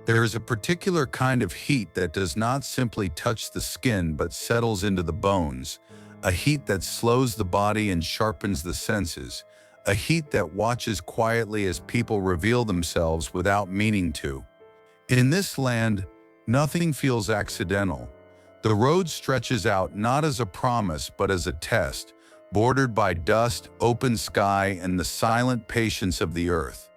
There is a particular kind of heat that does not simply touch the skin but settles into the bones, a heat that slows the body and sharpens the senses, a heat that watches quietly as people reveal themselves without meaning to. In this land, nothing feels accidental. The road stretches out not as a promise but as a test, bordered by dust, open sky, and the silent patience of the earth.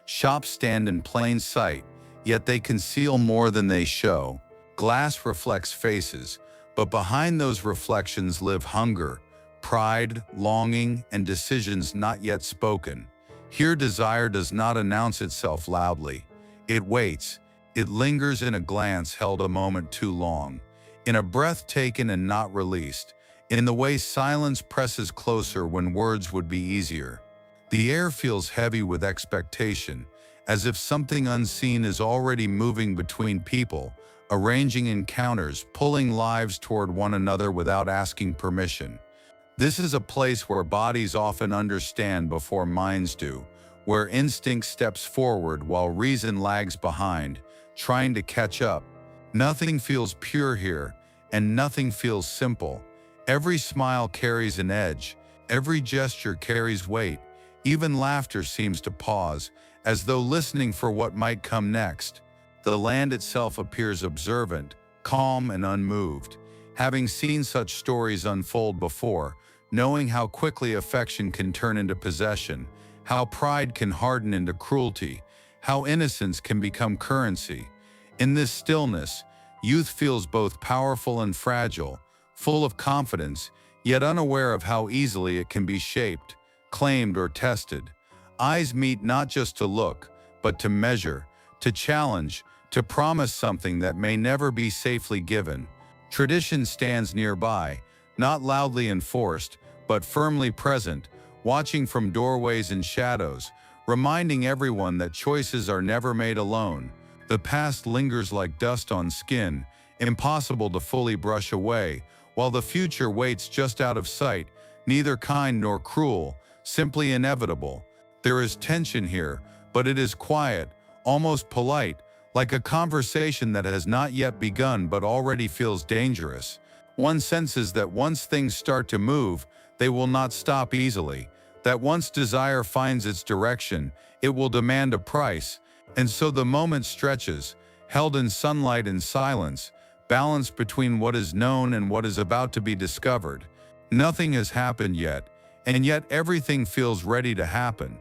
Shops stand in plain sight, yet they conceal more than they show. Glass reflects faces, but behind those reflections live hunger, pride, longing, and decisions not yet spoken. Here desire does not announce itself loudly. It waits. It lingers in a glance held a moment too long, in a breath taken and not released, in the way silence presses closer when words would be easier. The air feels heavy with expectation, as if something unseen is already moving between people, arranging encounters, pulling lives toward one another without asking permission. This is a place where bodies often understand before minds do, where instinct steps forward while reason lags behind, trying to catch up. Nothing feels pure here, and nothing feels simple. Every smile carries an edge, every gesture carries weight, even laughter seems to pause, as though listening for what might come next. The land itself appears observant, calm, and unmoved, having seen such stories unfold before, knowing how quickly affection can turn into possession, how pride can harden into cruelty, how innocence can become currency. In this stillness, youth feels both powerful and fragile, full of confidence, yet unaware of how easily it can be shaped, claimed, or tested. Eyes meet not just to look, but to measure, to challenge, to promise something that may never be safely given. Tradition stands nearby, not loudly enforced, but firmly present, watching from doorways and shadows, reminding everyone that choices are never made alone. The past lingers like dust on skin, impossible to fully brush away, while the future waits just out of sight, neither kind nor cruel, simply inevitable. There is tension here, but it is quiet, almost polite, like a conversation that has not yet begun but already feels dangerous. One senses that once things start to move, they will not stop easily, that once desire finds its direction, it will demand a price, and so the moment stretches, held in sunlight and silence, balanced between what is known and what is about to be discovered. Nothing has happened yet, and yet everything feels ready to happen.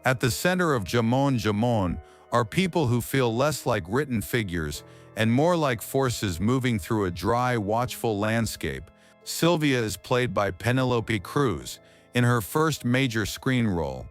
At the center of Jamón Jamón are people who feel less like written figures and more like forces moving through a dry, watchful landscape. Sylvia is played by Penelope Cruz in her first major screen role.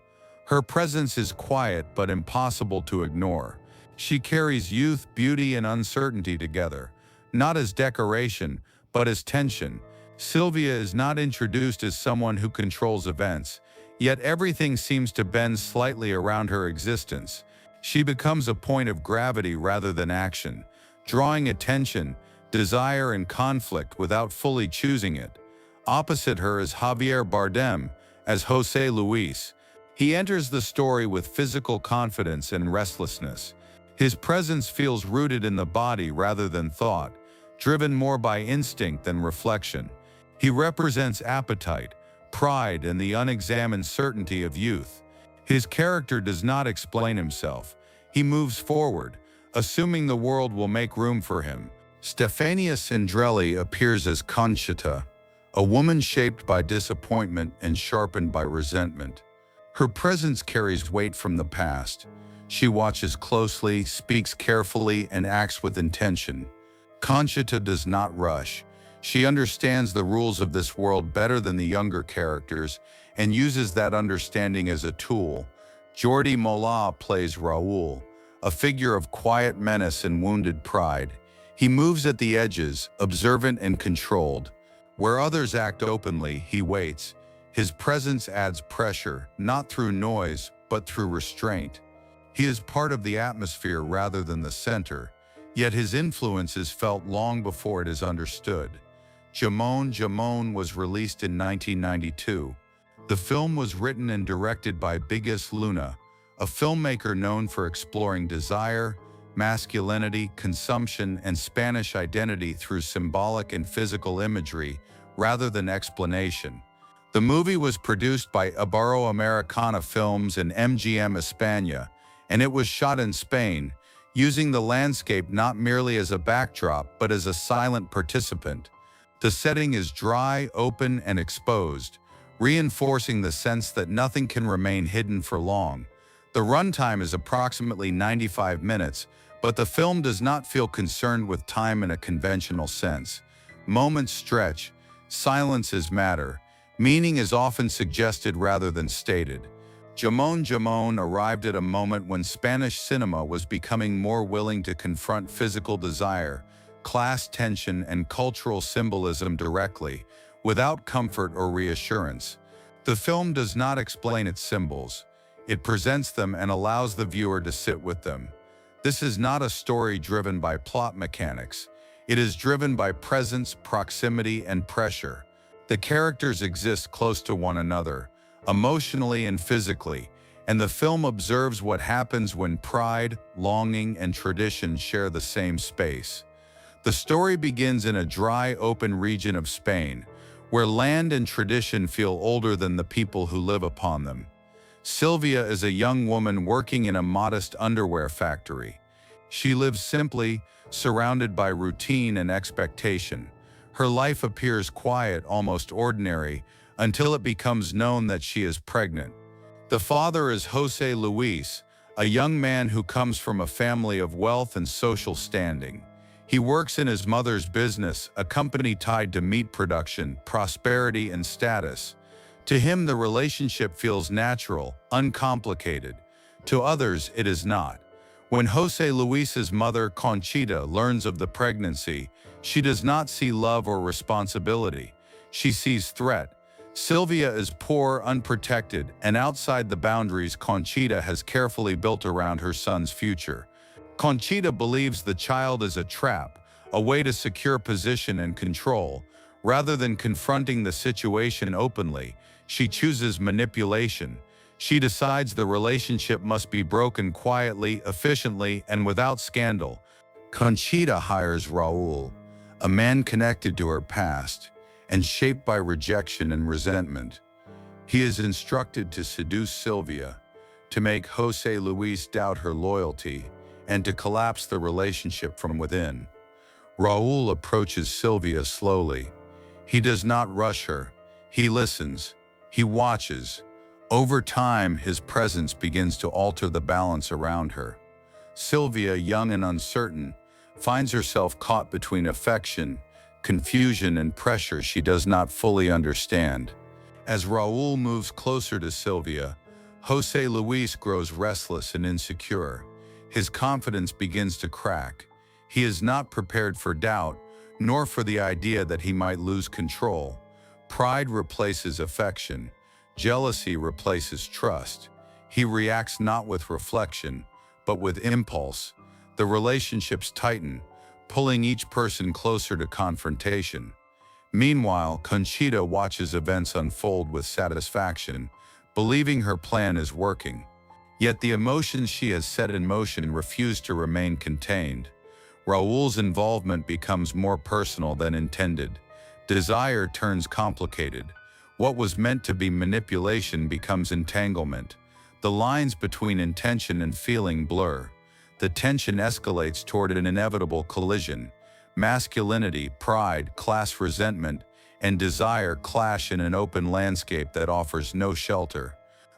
Her presence is quiet but impossible to ignore. She carries youth, beauty, and uncertainty together, not as decoration, but as tension. Sylvia is not introduced as someone who controls events, yet everything seems to bend slightly around her existence. She becomes a point of gravity rather than action, drawing attention, desire, and conflict without fully choosing it. Opposite her is Javier Bardem as José Luis. He enters the story with physical confidence and restlessness. His presence feels rooted in the body rather than thought, driven more by instinct than reflection. He represents appetite, pride, and the unexamined certainty of youth. His character does not explain himself. He moves forward, assuming the world will make room for him. Stefania Sindrelli appears as Conchita, a woman shaped by disappointment and sharpened by resentment. Her presence carries weight from the past. She watches closely, speaks carefully, and acts with intention. Conchita does not rush. She understands the rules of this world better than the younger characters and uses that understanding as a tool. Jordi Mola plays Raúl, a figure of quiet menace and wounded pride. He moves at the edges, observant and controlled. Where others act openly, he waits. His presence adds pressure, not through noise, but through restraint. He is part of the atmosphere rather than the center, yet his influence is felt long before it is understood. Jamón Jamón was released in 1992. The film was written and directed by Bigas Luna, a filmmaker known for exploring desire, masculinity, consumption, and Spanish identity through symbolic and physical imagery rather than explanation. The movie was produced by Ibero-Americana Films and MGM España, and it was shot in Spain, using the landscape not merely as a backdrop but as a silent participant. The setting is dry, open, and exposed, reinforcing the sense that nothing can remain hidden for long. The runtime is approximately 95 minutes, but the film does not feel concerned with time in a conventional sense. Moments stretch, silences matter, meaning is often suggested rather than stated. Jamón Jamón arrived at a moment when Spanish cinema was becoming more willing to confront physical desire, class tension, and cultural symbolism directly, without comfort or reassurance. The film does not explain its symbols. It presents them and allows the viewer to sit with them. This is not a story driven by plot mechanics. It is driven by presence, proximity, and pressure. The characters exist close to one another, emotionally and physically, and the film observes what happens when pride, longing, and tradition share the same space. The story begins in a dry, open region of Spain, where land and tradition feel older than the people who live upon them. Sylvia is a young woman working in a modest underwear factory. She lives simply, surrounded by routine and expectation. Her life appears quiet, almost ordinary, until it becomes known that she is pregnant. The father is José Luis, a young man who comes from a family of wealth and social standing. He works in his mother's business, a company tied to meat production, prosperity, and status. To him, the relationship feels natural, uncomplicated. To others, it is not. When José Luis's mother, Conchita, learns of the pregnancy, she does not see love or responsibility. She sees threat. Sylvia is poor, unprotected, and outside the boundaries Conchita has carefully built around her son's future. Conchita believes the child is a trap, a way to secure position and control. Rather than confronting the situation openly, she chooses manipulation. She decides the relationship must be broken quietly, efficiently, and without scandal. Conchita hires Raúl, a man connected to her past and shaped by rejection and resentment. He is instructed to seduce Sylvia, to make José Luis doubt her loyalty, and to collapse the relationship from within. Raúl approaches Sylvia slowly. He does not rush her. He listens. He watches. Over time, his presence begins to alter the balance around her. Sylvia, young and uncertain, finds herself caught between affection, confusion, and pressure she does not fully understand. As Raúl moves closer to Sylvia, José Luis grows restless and insecure. His confidence begins to crack. He is not prepared for doubt, nor for the idea that he might lose control. Pride replaces affection. Jealousy replaces trust. He reacts not with reflection, but with impulse. The relationships tighten, pulling each person closer to confrontation. Meanwhile, Conchita watches events unfold with satisfaction, believing her plan is working. Yet the emotions she has set in motion refuse to remain contained. Raúl's involvement becomes more personal than intended. Desire turns complicated. What was meant to be manipulation becomes entanglement. The lines between intention and feeling blur. The tension escalates toward an inevitable collision. Masculinity, pride, class resentment, and desire clash in an open landscape that offers no shelter.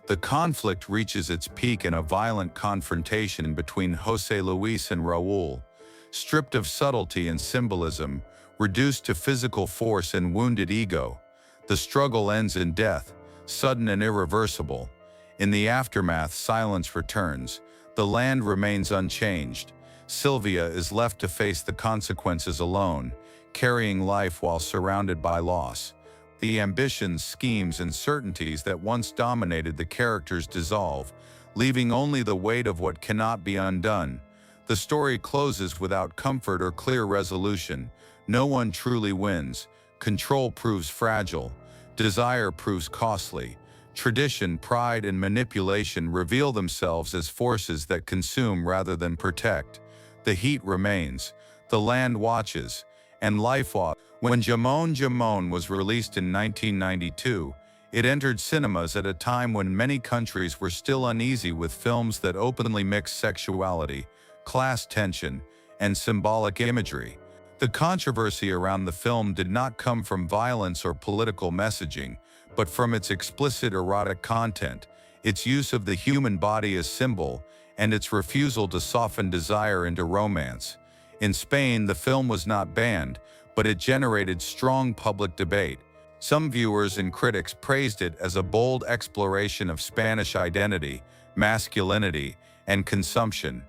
The conflict reaches its peak in a violent confrontation between José Luis and Raúl. Stripped of subtlety and symbolism, reduced to physical force and wounded ego, the struggle ends in death, sudden and irreversible. In the aftermath, silence returns. The land remains unchanged. Sylvia is left to face the consequences alone, carrying life while surrounded by loss. The ambitions, schemes, and certainties that once dominated the characters dissolve, leaving only the weight of what cannot be undone. The story closes without comfort or clear resolution. No one truly wins. Control proves fragile. Desire proves costly. Tradition, pride, and manipulation reveal themselves as forces that consume rather than protect. The heat remains, the land watches, and life walks. When Jamón Jamón was released in 1992, it entered cinemas at a time when many countries were still uneasy with films that openly mixed sexuality, class tension, and symbolic imagery. The controversy around the film did not come from violence or political messaging, but from its explicit erotic content, its use of the human body as symbol, and its refusal to soften desire into romance. In Spain, the film was not banned, but it generated strong public debate. Some viewers and critics praised it as a bold exploration of Spanish identity, masculinity, and consumption.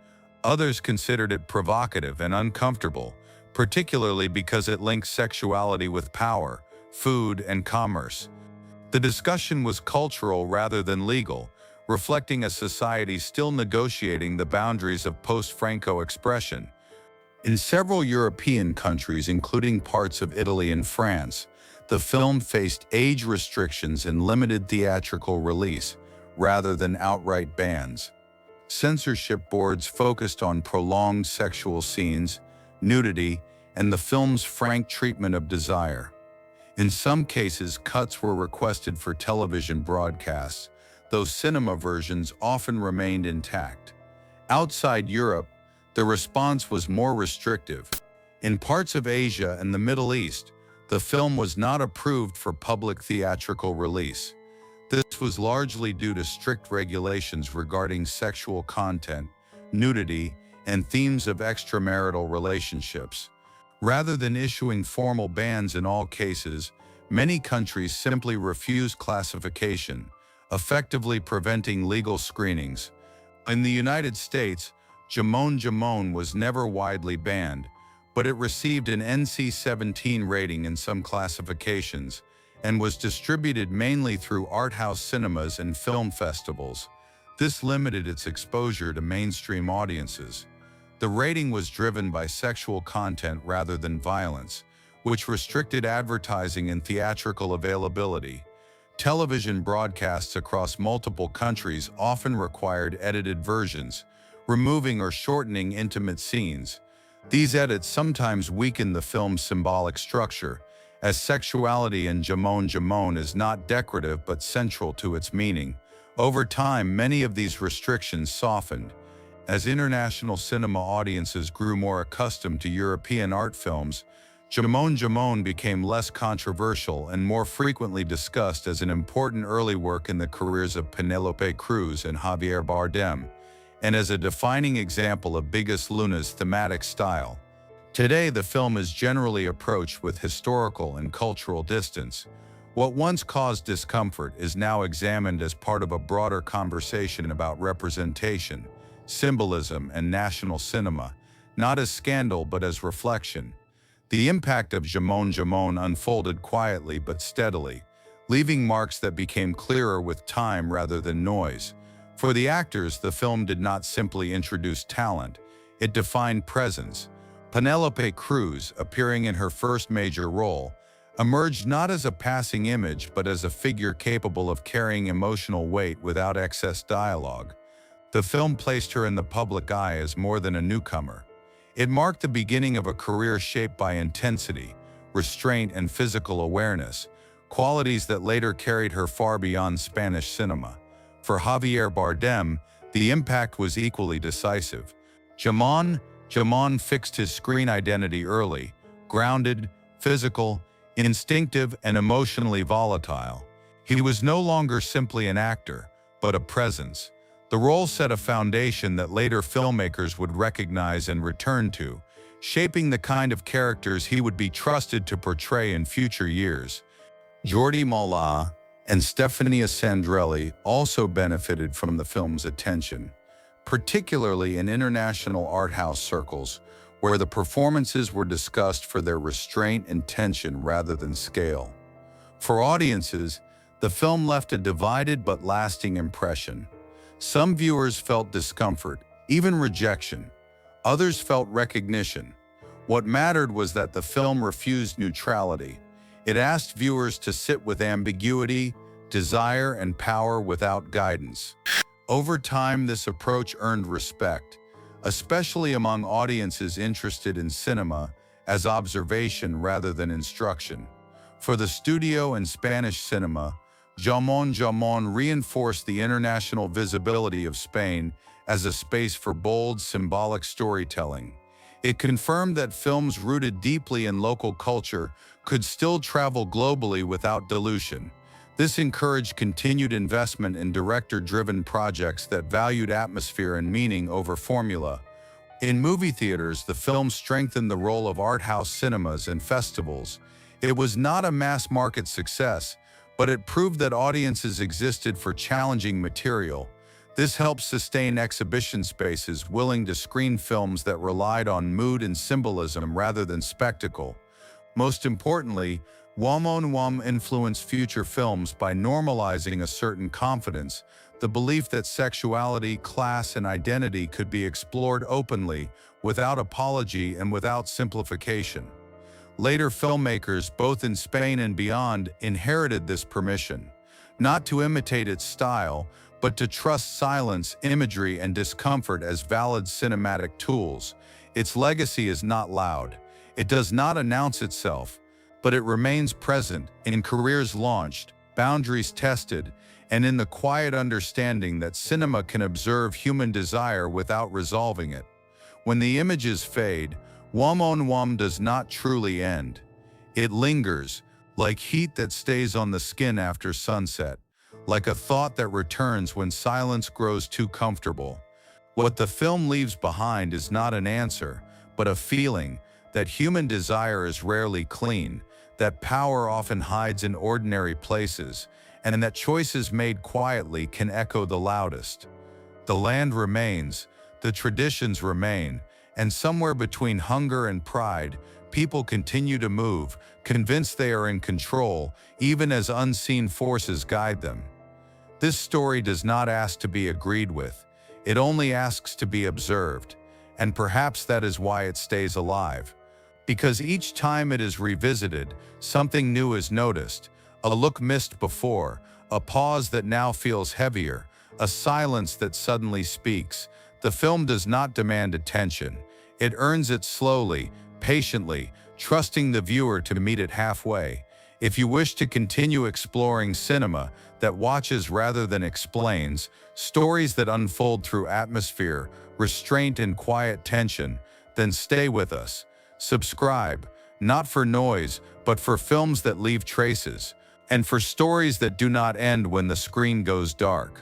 Others considered it provocative and uncomfortable, particularly because it linked sexuality with power, food, and commerce. The discussion was cultural rather than legal, reflecting a society still negotiating the boundaries of post-Franco expression. In several European countries, including parts of Italy and France, the film faced age restrictions and limited theatrical release, rather than outright bans. Censorship boards focused on prolonged sexual scenes, nudity, and the film's frank treatment of desire. In some cases, cuts were requested for television broadcasts, though cinema versions often remained intact. Outside Europe, the response was more restrictive. In parts of Asia and the Middle East, the film was not approved for public theatrical release. This was largely due to strict regulations regarding sexual content, nudity, and themes of extramarital relationships. Rather than issuing formal bans in all cases, many countries simply refused classification, effectively preventing legal screenings. In the United States, Jamón Jamón was never widely banned, but it received an NC-17 rating in some classifications and was distributed mainly through art house cinemas and film festivals. This limited its exposure to mainstream audiences. The rating was driven by sexual content rather than violence, which restricted advertising and theatrical availability. Television broadcasts across multiple countries often required edited versions, removing or shortening intimate scenes. These edits sometimes weaken the film's symbolic structure, as sexuality in Jamón Jamón is not decorative but central to its meaning. Over time, many of these restrictions softened. As international cinema audiences grew more accustomed to European art films, Jamón Jamón became less controversial and more frequently discussed as an important early work in the careers of Penelope Cruz and Javier Bardem, and as a defining example of Bigas Luna's thematic style. Today, the film is generally approached with historical and cultural distance. What once caused discomfort is now examined as part of a broader conversation about representation, symbolism, and national cinema, not as scandal but as reflection. The impact of Jamón Jamón unfolded quietly but steadily, leaving marks that became clearer with time rather than noise. For the actors, the film did not simply introduce talent, it defined presence. Penelope Cruz, appearing in her first major role, emerged not as a passing image but as a figure capable of carrying emotional weight without excess dialogue. The film placed her in the public eye as more than a newcomer. It marked the beginning of a career shaped by intensity, restraint, and physical awareness, qualities that later carried her far beyond Spanish cinema. For Javier Bardem, the impact was equally decisive. Jamón Jamón fixed his screen identity early, grounded, physical, instinctive, and emotionally volatile. He was no longer simply an actor, but a presence. The role set a foundation that later filmmakers would recognize and return to, shaping the kind of characters he would be trusted to portray in future years. Jordi Mollà and Stefania Sandrelli also benefited from the film's attention, particularly in international art house circles, where the performances were discussed for their restraint and tension rather than scale. For audiences, the film left a divided but lasting impression. Some viewers felt discomfort, even rejection. Others felt recognition. What mattered was that the film refused neutrality. It asked viewers to sit with ambiguity, desire, and power without guidance. Over time, this approach earned respect. especially among audiences interested in cinema as observation rather than instruction. For the studio and Spanish cinema, Jamón Jamón reinforced the international visibility of Spain as a space for bold, symbolic storytelling. It confirmed that films rooted deeply in local culture could still travel globally without dilution. This encouraged continued investment in director-driven projects that valued atmosphere and meaning over formula. In movie theaters, the film strengthened the role of art house cinemas and festivals. It was not a mass-market success, but it proved that audiences existed for challenging material. This helped sustain exhibition spaces willing to screen films that relied on mood and symbolism rather than spectacle. Most importantly, Jamón influenced future films by normalizing a certain confidence, the belief that sexuality, class, and identity could be explored openly, without apology and without simplification. Later filmmakers, both in Spain and beyond, inherited this permission, not to imitate its style, but to trust silence, imagery, and discomfort as valid cinematic tools. Its legacy is not loud. It does not announce itself, but it remains present in careers launched, boundaries tested, and in the quiet understanding that cinema can observe human desire without resolving it. When the images fade, Jamón does not truly end. It lingers, like heat that stays on the skin after sunset, like a thought that returns when silence grows too comfortable. What the film leaves behind is not an answer, but a feeling that human desire is rarely clean, that power often hides in ordinary places, and that choices made quietly can echo the loudest. The land remains, the traditions remain, and somewhere between hunger and pride, people continue to move, convinced they are in control, even as unseen forces guide them. This story does not ask to be agreed with, it only asks to be observed, and perhaps that is why it stays alive. Because each time it is revisited, something new is noticed, a look missed before, a pause that now feels heavier, a silence that suddenly speaks. The film does not demand attention. It earns it slowly, patiently, trusting the viewer to meet it halfway. If you wish to continue exploring cinema that watches rather than explains, stories that unfold through atmosphere, restraint, and quiet tension, then stay with us. Subscribe, not for noise, but for films that leave traces, and for stories that do not end when the screen goes dark.